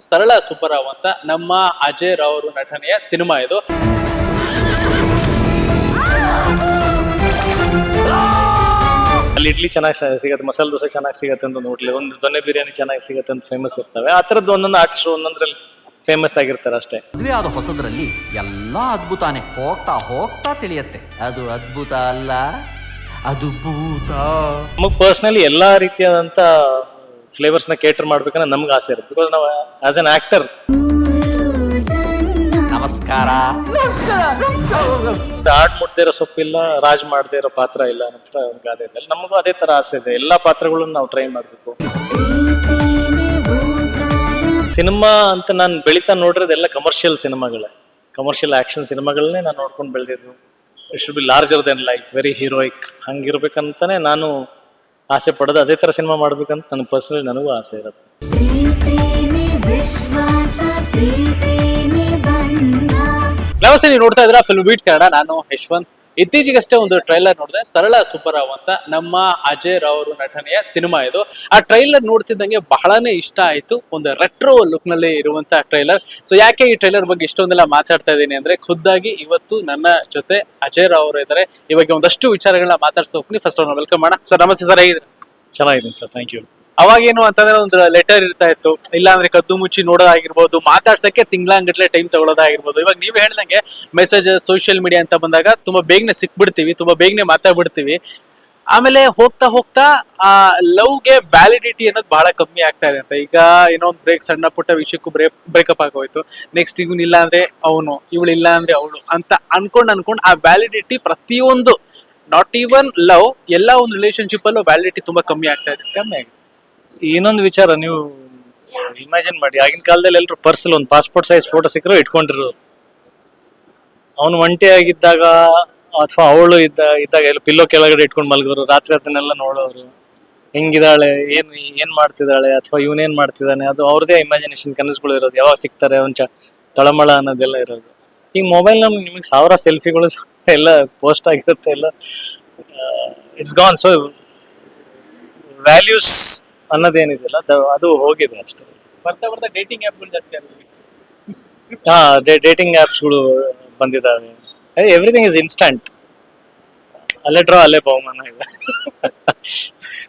ಸರಳ ಸುಬ್ಬರಾವ್ ಅಂತ ನಮ್ಮ ಅಜಯ್ ರಾವ್ ಅವರು ನಟನೆಯ ಸಿನಿಮಾ ಇದು. ಅಲ್ಲಿ ಇಡ್ಲಿ ಚೆನ್ನಾಗಿ ಸಿಗುತ್ತೆ, ಮಸಾಲೆ ದೋಸೆ ಚೆನ್ನಾಗಿ ಸಿಗುತ್ತೆ ಅಂತ ಒಂದು ಹೋಟ್ಲಿ, ಒಂದು ದೊನ್ನೆ ಬಿರಿಯಾನಿ ಚೆನ್ನಾಗಿ ಸಿಗುತ್ತೆ ಅಂತ ಫೇಮಸ್ ಇರ್ತವೆ. ಆ ಥರದ್ದು ಒಂದೊಂದು ಆರ್ಟಿಸ್ಟ್ ಒಂದೊಂದ್ರಲ್ಲಿ ಫೇಮಸ್ ಆಗಿರ್ತಾರೆ ಅಷ್ಟೇ. ಮದುವೆ ಆದ ಹೊಸದ್ರಲ್ಲಿ ಎಲ್ಲ ಅದ್ಭುತಾನೆ, ಹೋಗ್ತಾ ಹೋಗ್ತಾ ತಿಳಿಯತ್ತೆ ಅದು ಅದ್ಭುತ ಅಲ್ಲ, ಅದು ಭೂತ. ನಮಗೆ ಪರ್ಸ್ನಲಿ ಎಲ್ಲಾ ರೀತಿಯಾದಂತ ಫ್ಲೇವರ್ಸ್ ನ ಕೇಟರ್ ಮಾಡ್ಬೇಕಂದ್ರೆ ನಮ್ಗೆ ಆಸೆ ಇರುತ್ತೆ. ಬಿಕಾಸ್ ನಾವು ಆಸ್ ಅನ್ ಆಕ್ಟರ್ ನಮಸ್ಕಾರ ಆಡ್ ಮುಟ್ದೇ ಇರೋ ಸೊಪ್ಪಿಲ್ಲ, ರಾಜ್ ಮಾಡದೇ ಇರೋ ಪಾತ್ರ ಇಲ್ಲ ಅಂತ ಒಂದು ಗಾದೆ ಇದೆ. ನಮಗೂ ಅದೇ ತರ ಆಸೆ ಇದೆ, ಎಲ್ಲಾ ಪಾತ್ರಗಳನ್ನು ನಾವು ಟ್ರೈ ಮಾಡ್ಬೇಕು. ಸಿನಿಮಾ ಅಂತ ನಾನು ಬೆಳಿತಾ ನೋಡಿರೋದೆಲ್ಲ ಕಮರ್ಷಿಯಲ್ ಸಿನಿಮಾಗಳೇ, ಕಮರ್ಷಿಯಲ್ ಆಕ್ಷನ್ ಸಿನಿಮಾಗಳನ್ನೇ ನಾನು ನೋಡ್ಕೊಂಡು ಬೆಳೆದಿದ್ದು. It should be larger than life, very heroic, ಹಂಗಿರ್ಬೇಕಂತಾನೆ ನಾನು ಆಸೆ ಪಡೋದು. ಅದೇ ತರ ಸಿನಿಮಾ ಮಾಡ್ಬೇಕಂತ ನನಗೆ ಪರ್ಸನಲಿ ನನಗೂ ಆಸೆ ಇರುತ್ತೆ. ನಮಸ್ತೆ, ನೀವು ನೋಡ್ತಾ ಇದ್ರ ಫಿಲ್ಮ್ ಬೀಟ್ ಕನ್ನಡ. ನಾನು ಯಶ್ವಂತ್. ಇತ್ತೀಚೆಗಷ್ಟೇ ಒಂದು ಟ್ರೈಲರ್ ನೋಡಿದೆ, ಸರಳ ಸುಬ್ಬರಾವ್ ಅಂತ ನಮ್ಮ ಅಜಯ್ ರಾವ್ ಅವರು ನಟನೆಯ ಸಿನಿಮಾ ಇದು. ಆ ಟ್ರೈಲರ್ ನೋಡ್ತಿದ್ದಂಗೆ ಬಹಳನೇ ಇಷ್ಟ ಆಯ್ತು. ಒಂದು ರೆಟ್ರೋ ಲುಕ್ ನಲ್ಲಿ ಇರುವಂತಹ ಟ್ರೈಲರ್. ಸೊ ಯಾಕೆ ಈ ಟ್ರೈಲರ್ ಬಗ್ಗೆ ಇಷ್ಟೊಂದೆಲ್ಲ ಮಾತಾಡ್ತಾ ಇದ್ದೀನಿ ಅಂದ್ರೆ, ಖುದ್ದಾಗಿ ಇವತ್ತು ನನ್ನ ಜೊತೆ ಅಜಯ್ ರಾವ್ ಅವರು ಇದ್ದಾರೆ. ಇವಾಗ ಒಂದಷ್ಟು ವಿಚಾರಗಳನ್ನ ಮಾತಾಡ್ತಾ ಹೋಗ್ತೀನಿ. ಫಸ್ಟ್ ಅವ್ರನ್ನ ವೆಲ್ಕಮ್ ಮಾಡೋಣ. ಸರ್ ನಮಸ್ತೆ ಸರ್, ಹೇಗಿದ್ರೆ? ಚೆನ್ನಾಗಿದೆ ಸರ್, ಥ್ಯಾಂಕ್ ಯು. ಅವಾಗೇನು ಅಂತಂದ್ರೆ ಒಂದು ಲೆಟರ್ ಇರ್ತಾ ಇತ್ತು, ಇಲ್ಲಾಂದ್ರೆ ಕದ್ದು ಮುಚ್ಚಿ ನೋಡೋದಾಗಿರ್ಬೋದು, ಮಾತಾಡ್ಸಕ್ಕೆ ತಿಂಗಳಂಗಟ್ಲೆ ಟೈಮ್ ತಗೊಳ್ಳೋದಾಗಿರ್ಬೋದು. ಇವಾಗ ನೀವು ಹೇಳ್ದಂಗೆ ಮೆಸೇಜಸ್, ಸೋಷಿಯಲ್ ಮೀಡಿಯಾ ಅಂತ ಬಂದಾಗ ತುಂಬಾ ಬೇಗನೆ ಸಿಕ್ಬಿಡ್ತೀವಿ, ತುಂಬಾ ಬೇಗನೆ ಮಾತಾಡ್ಬಿಡ್ತೀವಿ. ಆಮೇಲೆ ಹೋಗ್ತಾ ಹೋಗ್ತಾ ಆ ಲವ್ಗೆ ವ್ಯಾಲಿಡಿಟಿ ಅನ್ನೋದು ಬಹಳ ಕಮ್ಮಿ ಆಗ್ತಾ ಇದೆ ಅಂತ. ಈಗ ಏನೋ ಒಂದು ಸಣ್ಣ ಪುಟ್ಟ ವಿಷಯಕ್ಕೂ ಬ್ರೇಕಪ್ ಆಗೋಯ್ತು, ನೆಕ್ಸ್ಟ್ ಇವನ್ ಇಲ್ಲ ಅಂದ್ರೆ ಅವನು, ಇವಳು ಇಲ್ಲ ಅಂದ್ರೆ ಅವಳು ಅಂತ ಅನ್ಕೊಂಡ್ ಆ ವ್ಯಾಲಿಡಿಟಿ ಪ್ರತಿಯೊಂದು, ನಾಟ್ ಈವನ್ ಲವ್, ಎಲ್ಲ ಒಂದು ರಿಲೇಶನ್ಶಿಪ್ ಅಲ್ಲೂ ವ್ಯಾಲಿಡಿಟಿ ತುಂಬಾ ಕಮ್ಮಿ ಆಗ್ತಾ ಇದೆ. ಕಮ್ಮಿ ಆಗಿದೆ. ಇನ್ನೊಂದು ವಿಚಾರ, ನೀವು ಇಮ್ಯಾಜಿನ್ ಮಾಡಿ, ಆಗಿನ ಕಾಲದಲ್ಲಿ ಎಲ್ಲರೂ ಪರ್ಸಲ್ ಒಂದು ಪಾಸ್ಪೋರ್ಟ್ ಸೈಜ್ ಫೋಟೋ ಸಿಕ್ಕರು ಇಟ್ಕೊಂಡಿರೋರು. ಅವನು ಒಂಟಿ ಆಗಿದ್ದಾಗ ಅಥವಾ ಅವಳು ಇದ್ದಾಗ ಎಲ್ಲ ಪಿಲ್ಲೋ ಕೆಳಗಡೆ ಇಟ್ಕೊಂಡು ಮಲ್ಗೋರು, ರಾತ್ರಿ ಅದನ್ನೆಲ್ಲ ನೋಡೋರು, ಹೆಂಗಿದಾಳೆ, ಏನ್ ಮಾಡ್ತಿದ್ದಾಳೆ, ಅಥವಾ ಇವನೇನ್ ಮಾಡ್ತಿದ್ದಾನೆ, ಅದು ಅವ್ರದೇ ಇಮ್ಯಾಜಿನೇಷನ್, ಕನಸುಗಳು ಇರೋದು. ಯಾವಾಗ ಸಿಗ್ತಾರೆ ಒಂಚ ತಳಮಳ ಅನ್ನೋದೆಲ್ಲ ಇರೋದು. ಈಗ ಮೊಬೈಲ್ ನಮ್ಗೆ ನಿಮಗೆ 1000 ಸೆಲ್ಫಿಗಳು ಎಲ್ಲ ಪೋಸ್ಟ್ ಆಗಿರುತ್ತೆ, ಎಲ್ಲ ಇಟ್ಸ್ ಗಾನ್. ಸೊ ವ್ಯಾಲ್ಯೂಸ್ ಅನ್ನೋದೇನಿದೆಯಲ್ಲ ಅದು ಹೋಗಿದೆ ಅಷ್ಟೇ. ಬರ್ತಾ ಬರ್ತಾ ಡೇಟಿಂಗ್ ಆ್ಯಪ್ಗಳು ಜಾಸ್ತಿ ಆಗಿದೆ. ಡೇಟಿಂಗ್ ಆ್ಯಪ್ಸ್ಗಳು ಬಂದಿದ್ದಾವೆ. Everything is instant. ಅಲ್ಲೇ ಡ್ರಾ ಅಲ್ಲೇ ಬಹುಮಾನ ಇದೆ.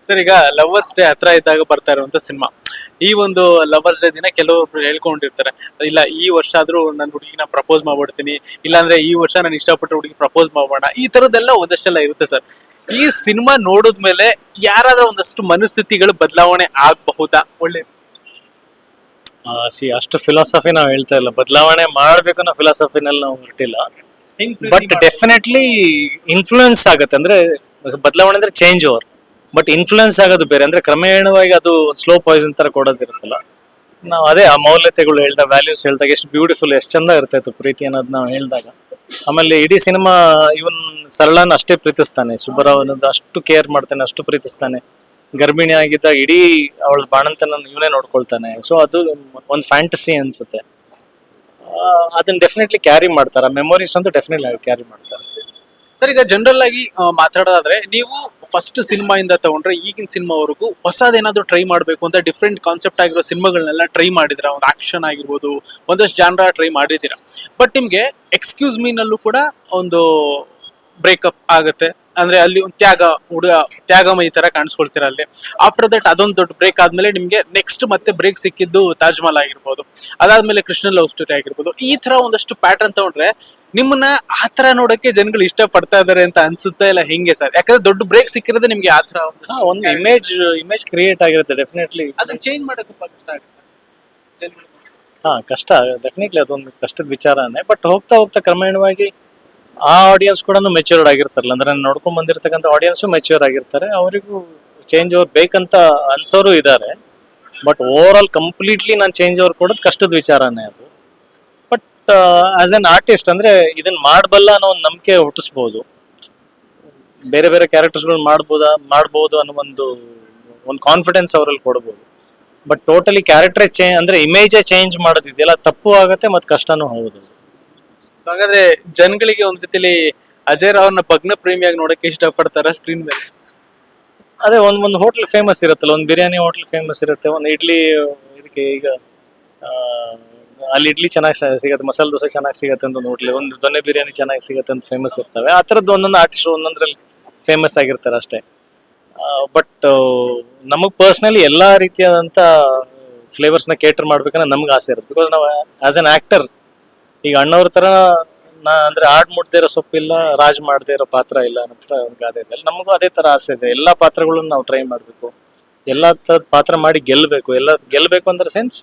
ಸರ್, ಈಗ ಲವರ್ಸ್ ಡೇ ಹತ್ರ ಇದ್ದಾಗ ಬರ್ತಾ ಇರುವಂತ ಸಿನಿಮಾ. ಈ ಒಂದು ಲವರ್ಸ್ ಡೇ ದಿನ ಕೆಲವೊಬ್ರು ಹೇಳ್ಕೊಂಡಿರ್ತಾರೆ, ಇಲ್ಲ ಈ ವರ್ಷ ಆದ್ರೂ ನನ್ನ ಹುಡುಗಿನ ಪ್ರಪೋಸ್ ಮಾಡ್ಬಿಡ್ತೀನಿ, ಇಲ್ಲಾಂದ್ರೆ ಈ ವರ್ಷ ನಾನು ಇಷ್ಟಪಟ್ಟು ಹುಡುಗಿ ಪ್ರಪೋಸ್ ಮಾಡೋಣ, ಈ ತರದ್ದೆಲ್ಲ ಒಂದಷ್ಟೆಲ್ಲ ಇರುತ್ತೆ ಸರ್. ಈ ಸಿನಿಮಾ ನೋಡಿದ್ಮೇಲೆ ಯಾರಾದ್ರೂ ಒಂದಷ್ಟು ಮನಸ್ಥಿತಿಗಳು ಬದಲಾವಣೆ ಆಗಬಹುದಾ? ಒಳ್ಳೆ ಅಷ್ಟು ಫಿಲಾಸಫಿ ನಾವು ಹೇಳ್ತಾ ಇಲ್ಲ, ಬದಲಾವಣೆ ಮಾಡ್ಬೇಕು ಅನ್ನೋ ಫಿಲಾಸಫಿನಲ್ಲಿ ನಾವು ಹೊರಟಿಲ್ಲ. ಬಟ್ ಡೆಫಿನೆಟ್ಲಿ ಇನ್ಫ್ಲೂಯೆನ್ಸ್ ಆಗುತ್ತೆ. ಅಂದ್ರೆ ಬದಲಾವಣೆ ಅಂದ್ರೆ ಚೇಂಜ್ ಓವರ್, ಬಟ್ ಇನ್ಫ್ಲೂಯೆನ್ಸ್ ಆಗೋದು ಬೇರೆ. ಅಂದ್ರೆ ಕ್ರಮೇಣವಾಗಿ ಅದು ಸ್ಲೋ ಪಾಯ್ಸನ್ ತರ ಕೊಡೋದಿರುತ್ತಲ್ಲ. ನಾವು ಅದೇ ಆ ಮೌಲ್ಯತೆಗಳು ಹೇಳ್ದಾಗ, ವ್ಯಾಲ್ಯೂಸ್ ಹೇಳ್ದಾಗ ಎಷ್ಟು ಬ್ಯೂಟಿಫುಲ್, ಎಷ್ಟು ಚಂದ ಇರ್ತಾಯಿತ್ತು ಪ್ರೀತಿ ಅನ್ನೋದು ನಾವು ಹೇಳಿದಾಗ. ಆಮೇಲೆ ಇಡೀ ಸಿನಿಮಾ ಇವನ್ ಸರಳನ ಅಷ್ಟೇ ಪ್ರೀತಿಸ್ತಾನೆ, ಸುಬ್ಬರಾವ್ ಅನ್ನೋದು ಅಷ್ಟು ಕೇರ್ ಮಾಡ್ತಾನೆ, ಅಷ್ಟು ಪ್ರೀತಿಸ್ತಾನೆ. ಗರ್ಭಿಣಿ ಆಗಿದ್ದಾಗ ಇಡೀ ಅವಳ ಬಾಣಂತನ ಇವನೇ ನೋಡ್ಕೊಳ್ತಾನೆ. ಸೊ ಅದು ಒಂದು ಫ್ಯಾಂಟಸಿ ಅನ್ಸುತ್ತೆ. ಅದನ್ನ ಡೆಫಿನೆಟ್ಲಿ ಕ್ಯಾರಿ ಮಾಡ್ತಾರೆ, ಮೆಮೊರೀಸ್ ಅಂತೂ ಡೆಫಿನೆಟ್ಲಿ ಕ್ಯಾರಿ ಮಾಡ್ತಾರೆ. ಸರ್, ಈಗ ಜನರಲ್ ಆಗಿ ಮಾತಾಡೋದಾದ್ರೆ, ನೀವು ಫಸ್ಟ್ ಸಿನಿಮಾ ಇಂದ ತಗೊಂಡ್ರೆ ಈಗಿನ ಸಿನಿಮಾವರೆಗೂ ಹೊಸದೇನಾದ್ರೂ ಟ್ರೈ ಮಾಡ್ಬೇಕು ಅಂತ ಡಿಫ್ರೆಂಟ್ ಕಾನ್ಸೆಪ್ಟ್ ಆಗಿರೋ ಸಿನಿಮಾಗಳನ್ನೆಲ್ಲ ಟ್ರೈ ಮಾಡಿದ್ರ? ಒಂದು ಆಕ್ಷನ್ ಆಗಿರ್ಬೋದು, ಒಂದಷ್ಟು ಜಾನ್ರ ಟ್ರೈ ಮಾಡಿದ್ದೀರಾ. ಬಟ್ ನಿಮ್ಗೆ ಎಕ್ಸ್ಕ್ಯೂಸ್ ಮೀ ನಲ್ಲೂ ಕೂಡ ಒಂದು ಬ್ರೇಕಪ್ ಆಗುತ್ತೆ, ಅಂದ್ರೆ ಅಲ್ಲಿ ಒಂದು ತ್ಯಾಗಮಯಿ ತರ ಕಾಣಿಸ್ಕೊಳ್ತೀರ ಅಲ್ಲಿ. ಆಫ್ಟರ್ ದಟ್ ಅದೊಂದು ದೊಡ್ಡ ಬ್ರೇಕ್ ಆದ್ಮೇಲೆ ನಿಮ್ಗೆ ನೆಕ್ಸ್ಟ್ ಮತ್ತೆ ಬ್ರೇಕ್ ಸಿಕ್ಕಿದ್ದು ತಾಜ್ ಮಹಲ್ ಆಗಿರ್ಬೋದು, ಅದಾದ್ಮೇಲೆ ಕೃಷ್ಣ ಲವ್ ಸ್ಟೋರಿ ಆಗಿರ್ಬೋದು. ಈ ತರ ಒಂದಷ್ಟು ಪ್ಯಾಟರ್ನ್ ತಗೊಂಡ್ರೆ ನಿಮ್ಮನ್ನ ಆತರ ನೋಡಕ್ಕೆ ಜನಗಳು ಇಷ್ಟ ಪಡ್ತಾ ಇದಾರೆ ಅಂತ ಅನ್ಸುತ್ತಾ, ಇಲ್ಲ ಹೆಂಗೆ ಸರ್? ಯಾಕಂದ್ರೆ ದೊಡ್ಡ ಬ್ರೇಕ್ ಸಿಕ್ಕಿರೋದೇ ನಿಮ್ಗೆ ಆತರ ಒಂದು ಇಮೇಜ್ ಕ್ರಿಯೇಟ್ ಆಗಿರುತ್ತೆ. ಡೆಫಿನೆಟ್ಲಿ ಅದನ್ನ ಚೇಂಜ್ ಮಾಡೋಕೆ ತುಂಬಾ ಕಷ್ಟ ಆಗುತ್ತೆ. ಕಷ್ಟ, ಡೆಫಿನೆಟ್ಲಿ ಅದೊಂದು ಕಷ್ಟದ ವಿಚಾರನೇ. ಬಟ್ ಹೋಗ್ತಾ ಹೋಗ್ತಾ ಕ್ರಮೇಣವಾಗಿ ಆ ಆಡಿಯನ್ಸ್ ಕೂಡ ಮೆಚ್ಯೂರ್ಡ್ ಆಗಿರ್ತಾರಲ್ಲ, ಅಂದ್ರೆ ನೋಡ್ಕೊಂಡ್ ಬಂದಿರ್ತಕ್ಕಂಥ ಆಡಿಯನ್ಸು ಮೆಚ್ಯೂರ್ ಆಗಿರ್ತಾರೆ. ಅವರಿಗೂ ಚೇಂಜ್ ಓವರ್ ಬೇಕಂತ ಅನ್ಸೋರು ಇದ್ದಾರೆ. ಬಟ್ ಓವರ್ ಆಲ್ ಕಂಪ್ಲೀಟ್ಲಿ ನಾನು ಚೇಂಜ್ ಓವರ್ ಕೊಡೋದು ಕಷ್ಟದ ವಿಚಾರನೇ ಅದು. ಬಟ್ ಆಸ್ ಅನ್ ಆರ್ಟಿಸ್ಟ್ ಅಂದ್ರೆ ಇದನ್ನ ಮಾಡಬಲ್ಲ ಅನ್ನೋ ಒಂದು ನಂಬಿಕೆ ಹುಟ್ಟಿಸ್ಬೋದು. ಬೇರೆ ಬೇರೆ ಕ್ಯಾರೆಕ್ಟರ್ಸ್ಗಳು ಮಾಡ್ಬೋದು ಅನ್ನೋ ಒಂದು ಕಾನ್ಫಿಡೆನ್ಸ್ ಅವರಲ್ಲಿ ಕೊಡ್ಬೋದು. ಬಟ್ ಟೋಟಲಿ ಕ್ಯಾರೆಕ್ಟರ್ ಚೇಂಜ್ ಅಂದ್ರೆ ಇಮೇಜೇ ಚೇಂಜ್ ಮಾಡೋದಿದೆಯಲ್ಲ, ತಪ್ಪು ಆಗುತ್ತೆ ಮತ್ತು ಕಷ್ಟನೂ ಹೌದು. ಹಾಗಾದ್ರೆ ಜನಗಳಿಗೆ ಒಂದ್ ರೀತಿಲಿ ಅಜಯ್ ರಾವ್ನ ಭಗ್ನ ಪ್ರೇಮಿಯಾಗಿ ನೋಡಕ್ಕೆ ಇಷ್ಟಪಡ್ತಾರ ಸ್ಕ್ರೀನ್ ಮೇಲೆ? ಅದೇ ಒಂದು ಹೋಟ್ಲ್ ಫೇಮಸ್ ಇರುತ್ತಲ್ಲ, ಒಂದು ಬಿರಿಯಾನಿ ಹೋಟ್ಲ್ ಫೇಮಸ್ ಇರುತ್ತೆ, ಒಂದು ಇಡ್ಲಿ ಇದಕ್ಕೆ ಈಗ ಅಲ್ಲಿ ಇಡ್ಲಿ ಚೆನ್ನಾಗಿ ಸಿಗುತ್ತೆ, ಮಸಾಲೆ ದೋಸೆ ಚೆನ್ನಾಗಿ ಸಿಗುತ್ತೆ ಅಂತ ಒಂದು ಹೋಟ್ಲಿ, ಒಂದು ದೊನ್ನೆ ಬಿರಿಯಾನಿ ಚೆನ್ನಾಗಿ ಸಿಗುತ್ತೆ ಅಂತ ಫೇಮಸ್ ಇರ್ತವೆ. ಆ ಥರದ್ದು ಒಂದೊಂದು ಆರ್ಟಿಸ್ಟ್ ಒಂದೊಂದ್ರಲ್ಲಿ ಫೇಮಸ್ ಆಗಿರ್ತಾರೆ ಅಷ್ಟೇ. ಬಟ್ ನಮಗೆ ಪರ್ಸ್ನಲಿ ಎಲ್ಲ ರೀತಿಯಾದಂಥ ಫ್ಲೇವರ್ಸ್ನ ಕೇಟರ್ ಮಾಡ್ಬೇಕನ್ನೋ ನಮ್ಗೆ ಆಸೆ ಇರುತ್ತೆ. ಬಿಕಾಸ್ ನಾವು ಆಸ್ ಅನ್ ಆಕ್ಟರ್ ಈಗ ಅಣ್ಣವ್ರ ಥರ ಅಂದ್ರೆ ಆಡ್ ಮುಟ್ದೇ ಇರೋ ಸೊಪ್ಪಿಲ್ಲ, ರಾಜ್ ಮಾಡದೇ ಇರೋ ಪಾತ್ರ ಇಲ್ಲ ಅಂತ ಒಂದು ಗಾದೆ ಇದೆ. ನಮಗೂ ಅದೇ ಥರ ಆಸೆ ಇದೆ. ಎಲ್ಲ ಪಾತ್ರಗಳನ್ನು ನಾವು ಟ್ರೈ ಮಾಡಬೇಕು, ಎಲ್ಲ ಥರದ ಪಾತ್ರ ಮಾಡಿ ಗೆಲ್ಲಬೇಕು ಅಂದ್ರೆ ಸೆನ್ಸ್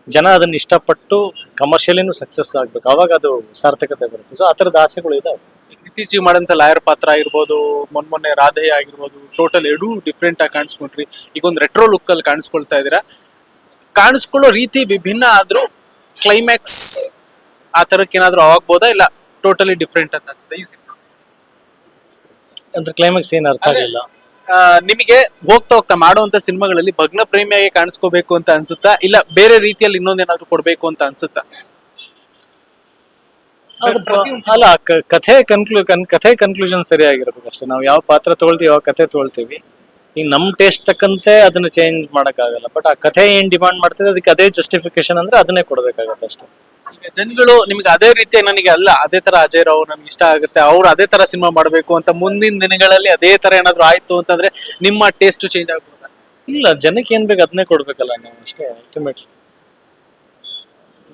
ಜನ ಅದನ್ನ ಇಷ್ಟಪಟ್ಟು ಕಮರ್ಷಿಯಲಿನೂ ಸಕ್ಸಸ್ ಆಗ್ಬೇಕು, ಅವಾಗ ಅದು ಸಾರ್ಥಕತೆ ಬರುತ್ತೆ. ಸೊ ಆ ಥರದ ಆಸೆಗಳು ಇದಾವೆ. ಇತ್ತೀಚೆಗೆ ಮಾಡಂತ ಲಾಯರ್ ಪಾತ್ರ ಆಗಿರ್ಬೋದು, ಮೊನ್ನೆ ರಾಧೆ ಆಗಿರ್ಬೋದು, ಟೋಟಲ್ ಎರಡೂ ಡಿಫ್ರೆಂಟ್ ಆಗಿ ಕಾಣಿಸ್ಕೊಂಡ್ರಿ. ಈಗ ಒಂದು ರೆಟ್ರೋ ಲುಕ್ ಅಲ್ಲಿ ಕಾಣಿಸ್ಕೊಳ್ತಾ ಇದೀರಾ. ಕಾಣಿಸ್ಕೊಳ್ಳೋ ರೀತಿ ವಿಭಿನ್ನ ಆದ್ರೂ ಕ್ಲೈಮ್ಯಾಕ್ಸ್ ಆ ತರಕ್ಕೆ ಏನಾದ್ರು ಆಗ್ಬೋದಾ, ಇಲ್ಲ ಟೋಟಲಿ ಡಿಫ್ರೆಂಟ್ ಅಂತ ಅನ್ಸುತ್ತೆ ಈ ಸಿನಿಮಾ? ಅಂದ್ರೆ ಕ್ಲೈಮ್ಯಾಕ್ಸ್ ಏನು ಅರ್ಥ ಆಗಲಿಲ್ಲ. ನಿಮಗೆ ಹೋಗ್ತಾ ಹೋಗ್ತಾ ಮಾಡುವಂತ ಸಿನಿಮಾಗಳಲ್ಲಿ ಭಗ್ನ ಪ್ರೇಮಿಯಾಗಿ ಕಾಣಿಸ್ಕೋಬೇಕು ಅಂತ ಅನ್ಸುತ್ತಾ, ಇಲ್ಲ ಬೇರೆ ರೀತಿಯಲ್ಲಿ ಇನ್ನೊಂದೇನಾದ್ರು ಕೊಡ್ಬೇಕು ಅಂತ ಅನ್ಸುತ್ತಾ? ಅಲ್ಲ, ಕಥೆ ಕನ್ಕ್ಲೂಷನ್ ಸರಿಯಾಗಿರ್ಬೇಕು ಅಷ್ಟೇ. ನಾವು ಯಾವ ಪಾತ್ರ ತಗೊಳ್ತೀವಿ, ಯಾವ ಕಥೆ ತಗೊಳ್ತೀವಿ, ಈಗ ನಮ್ ಟೇಸ್ಟ್ ತಕ್ಕಂತೆ ಅದನ್ನ ಚೇಂಜ್ ಮಾಡಕ್ಕಾಗಲ್ಲ. ಬಟ್ ಆ ಕಥೆ ಏನ್ ಡಿಮಾಂಡ್ ಮಾಡ್ತಿದೆ ಅದಕ್ಕೆ ಅದೇ ಜಸ್ಟಿಫಿಕೇಶನ್ ಅಂದ್ರೆ ಅದನ್ನೇ ಕೊಡ್ಬೇಕಾಗತ್ತೆ ಅಷ್ಟೇ. ಈಗ ಜನಗಳು ನಿಮ್ಗೆ ಅದೇ ರೀತಿ ನನಗೆ ಅಲ್ಲ ಅದೇ ತರ ಅಜಯ್ ರಾವ್ ನನ್ಗೆ ಇಷ್ಟ ಆಗುತ್ತೆ, ಅವ್ರು ಅದೇ ತರ ಸಿನಿಮಾ ಮಾಡ್ಬೇಕು ಅಂತ ಮುಂದಿನ ದಿನಗಳಲ್ಲಿ ಅದೇ ತರ ಏನಾದ್ರು ಆಯ್ತು ಅಂತಂದ್ರೆ ನಿಮ್ಮ ಟೇಸ್ಟ್ ಚೇಂಜ್ ಆಗ್ಬೋದಾ? ಇಲ್ಲ, ಜನಕ್ಕೆ ಏನ್ ಬೇಕು ಅದನ್ನೇ ಕೊಡ್ಬೇಕಲ್ಲ ನಾವು ಅಷ್ಟೇ. ಅಲ್ಟಿಮೇಟ್ಲಿ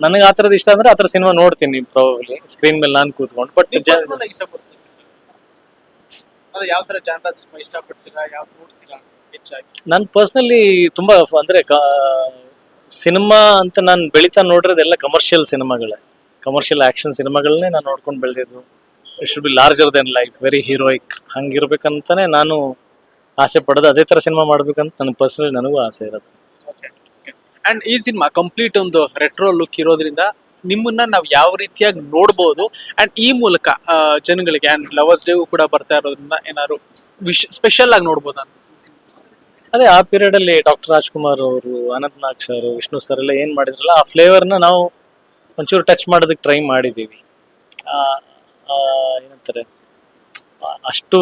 ನನಗೆ ಆ ಥರದ್ದು ಇಷ್ಟ ಅಂದ್ರೆ ಆ ಥರ ಸಿನಿಮಾ ನೋಡ್ತೀನಿ ಪ್ರಾಬಬ್ಲಿ ಸ್ಕ್ರೀನ್ ಮೇಲೆ ನಾನು ಕೂತ್ಕೊಂಡು. ಬಟ್ ಇಷ್ಟಪಡ್ತೀನಿ ಅದು ಯಾವ ತರ ಜಾನರ ಸಿನಿಮಾ ಇಷ್ಟಪಡ್ತೀರಾ, ಯಾವ್ದು ನೋಡ್ತೀರಾ ಹೆಚ್ಚಾಗಿ? ನಾನು ಪರ್ಸ್ನಲಿ ತುಂಬಾ ಅಂದ್ರೆ ಸಿನಿಮಾ ಅಂತ ನಾನು ಬೆಳಿತಾ ನೋಡಿರೋದೆಲ್ಲ ಕಮರ್ಷಿಯಲ್ ಸಿನಿಮಾಗಳೇ, ಕಮರ್ಷಿಯಲ್ ಆಕ್ಷನ್ ಸಿನಿಮಾಗಳನ್ನೇ ನಾನು ನೋಡ್ಕೊಂಡು ಬೆಳೆದಿದ್ದು. It should be larger than life, very heroic, ಹಂಗಿರ್ಬೇಕಂತಾನೆ ನಾನು ಆಸೆ ಪಡೋದು. ಅದೇ ತರ ಸಿನಿಮಾ ಮಾಡ್ಬೇಕಂತ ನನ್ನ ಪರ್ಸನಲಿ ನನಗೂ ಆಸೆ ಇರೋದು. ಅಂಡ್ ಈ ಸಿನಿಮಾ ಕಂಪ್ಲೀಟ್ ಒಂದು ರೆಟ್ರೋ ಲುಕ್ ಇರೋದ್ರಿಂದ ನಿಮ್ಮನ್ನ ನಾವು ಯಾವ ರೀತಿಯಾಗಿ ನೋಡ್ಬೋದು, ಅಂಡ್ ಈ ಮೂಲಕ ಜನಗಳಿಗೆ ಅಂಡ್ ಲವರ್ಸ್ ಡೇಗೂ ಕೂಡ ಬರ್ತಾ ಇರೋದ್ರಿಂದ ಏನಾದ್ರು ಸ್ಪೆಷಲ್ ಆಗಿ ನೋಡ್ಬೋದಾ? ಅದೇ ಆ ಪೀರಿಯಡ್ ಅಲ್ಲಿ ಡಾಕ್ಟರ್ ರಾಜ್ಕುಮಾರ್ ಅವರು, ಅನಂತ್ ನಾಗ್ ಸರ್, ವಿಷ್ಣು ಸರ್ ಎಲ್ಲ ಏನ್ ಮಾಡಿದ್ರಲ್ಲ ಆ ಫ್ಲೇವರ್ನ ನಾವು ಒಂಚೂರು ಟಚ್ ಮಾಡೋದಕ್ಕೆ ಟ್ರೈ ಮಾಡಿದೀವಿ. ಏನಂತಾರೆ, ಅಷ್ಟು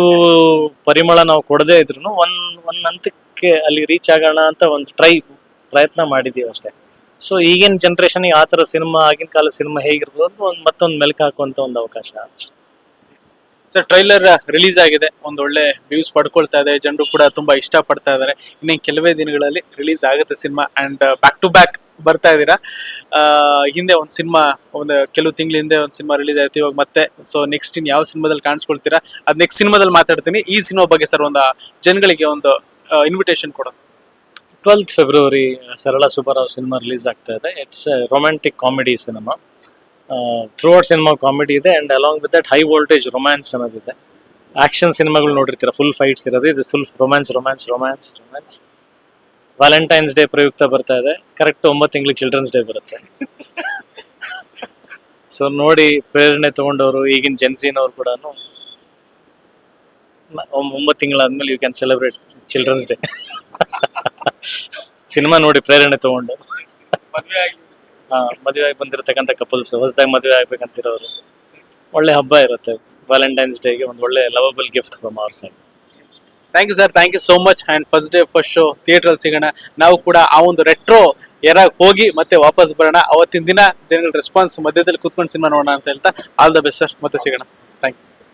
ಪರಿಮಳ ನಾವು ಕೊಡದೇ ಇದ್ರು ಒಂದ್ ಹಂತಕ್ಕೆ ಅಲ್ಲಿ ರೀಚ್ ಆಗೋಣ ಅಂತ ಒಂದು ಪ್ರಯತ್ನ ಮಾಡಿದೀವಿ ಅಷ್ಟೇ. ಸೊ ಈಗಿನ ಜನರೇಷನ್ ಆ ಥರ ಸಿನಿಮಾ, ಆಗಿನ ಕಾಲದ ಸಿನಿಮಾ ಹೇಗಿರ್ಬೋದು ಒಂದು ಮತ್ತೊಂದು ಮೆಲ್ಕು ಹಾಕುವಂತ ಒಂದು ಅವಕಾಶ ಅಷ್ಟೇ. ಸರ್, ಟ್ರೈಲರ್ ರಿಲೀಸ್ ಆಗಿದೆ, ಒಂದು ಒಳ್ಳೆ ವ್ಯೂಸ್ ಪಡ್ಕೊಳ್ತಾ ಇದೆ, ಜನರು ಕೂಡ ತುಂಬಾ ಇಷ್ಟ ಪಡ್ತಾ ಇದ್ದಾರೆ. ಇನ್ನೇನು ಕೆಲವೇ ದಿನಗಳಲ್ಲಿ ರಿಲೀಸ್ ಆಗುತ್ತೆ ಸಿನಿಮಾ, ಅಂಡ್ ಬ್ಯಾಕ್ ಟು ಬ್ಯಾಕ್ ಬರ್ತಾ ಇದ್ದೀರಾ. ಹಿಂದೆ ಒಂದು ಸಿನಿಮಾ, ಒಂದು ಕೆಲವು ತಿಂಗಳ ಹಿಂದೆ ಒಂದು ಸಿನಿಮಾ ರಿಲೀಸ್ ಆಯ್ತು, ಇವಾಗ ಮತ್ತೆ. ಸೊ ನೆಕ್ಸ್ಟ್ ಇನ್ ಯಾವ ಸಿನಿಮಾದಲ್ಲಿ ಕಾಣಿಸ್ಕೊಳ್ತೀರಾ ಅದ್ ನೆಕ್ಸ್ಟ್ ಸಿನಿಮಾದಲ್ಲಿ ಮಾತಾಡ್ತೀನಿ. ಈ ಸಿನಿಮಾ ಬಗ್ಗೆ ಸರ್ ಒಂದು ಜನಗಳಿಗೆ ಒಂದು ಇನ್ವಿಟೇಷನ್ ಕೊಡೋದು. 12th February ಸರಳ ಸುಬ್ಬರಾವ್ ಸಿನಿಮಾ ರಿಲೀಸ್ ಆಗ್ತಾ ಇದೆ. It's romantic comedy cinema. Throughout cinema comedy ಇದೆ and along with that high voltage romance ಅನ್ನೋದಿದೆ. ಆಕ್ಷನ್ ಸಿನಿಮಾಗಳು ನೋಡಿರ್ತೀರ, ಫುಲ್ ಫೈಟ್ಸ್ ಇರೋದು, ಇದು ಫುಲ್ ರೊಮ್ಯಾನ್ಸ್. ವ್ಯಾಲೆಂಟೈನ್ಸ್ ಡೇ ಪ್ರಯುಕ್ತ ಬರ್ತಾ ಇದೆ. ಕರೆಕ್ಟ್ 9 ತಿಂಗಳಿಗೆ ಚಿಲ್ಡ್ರನ್ಸ್ ಡೇ ಬರುತ್ತೆ. ಸೊ ನೋಡಿ ಪ್ರೇರಣೆ ತಗೊಂಡವರು ಈಗಿನ ಜೆನ್ಸಿನವ್ರು ಕೂಡ 9 ತಿಂಗಳಾದ್ಮೇಲೆ you can celebrate children's day. Cinema ನೋಡಿ ಪ್ರೇರಣೆ ತಗೊಂಡು ಮದುವೆ ಆಗಿ ಬಂದಿರತಕ್ಕಂಥ ಕಪಲ್ಸ್, ಹೊಸದಾಗಿ ಮದುವೆ ಆಗ್ಬೇಕಂತಿರೋರು, ಒಳ್ಳೆ ಹಬ್ಬ ಇರುತ್ತೆ. ವ್ಯಾಲೆಂಟೈನ್ಸ್ ಡೇಗೆ ಒಂದು ಒಳ್ಳೆ lovable gift from our side. Thank you sir, thank you so much. And first day first show theatre ಸಿಗೋಣ. ನಾವು ಕೂಡ ಆ ಒಂದು ರೆಟ್ರೋ ಎರಾಗ್ ಹೋಗಿ ಮತ್ತೆ ವಾಪಸ್ ಬರೋಣ. ಅವತ್ತಿನ ದಿನ ಜನಗಳ ರೆಸ್ಪಾನ್ಸ್ ಮಧ್ಯದಲ್ಲಿ ಕೂತ್ಕೊಂಡು ಸಿನಿಮಾ ನೋಡೋಣ ಅಂತ ಹೇಳ್ತಾ ಆಲ್ ದ ಬೆಸ್ಟ್ ಸರ್, ಮತ್ತೆ ಸಿಗೋಣ. Thank you.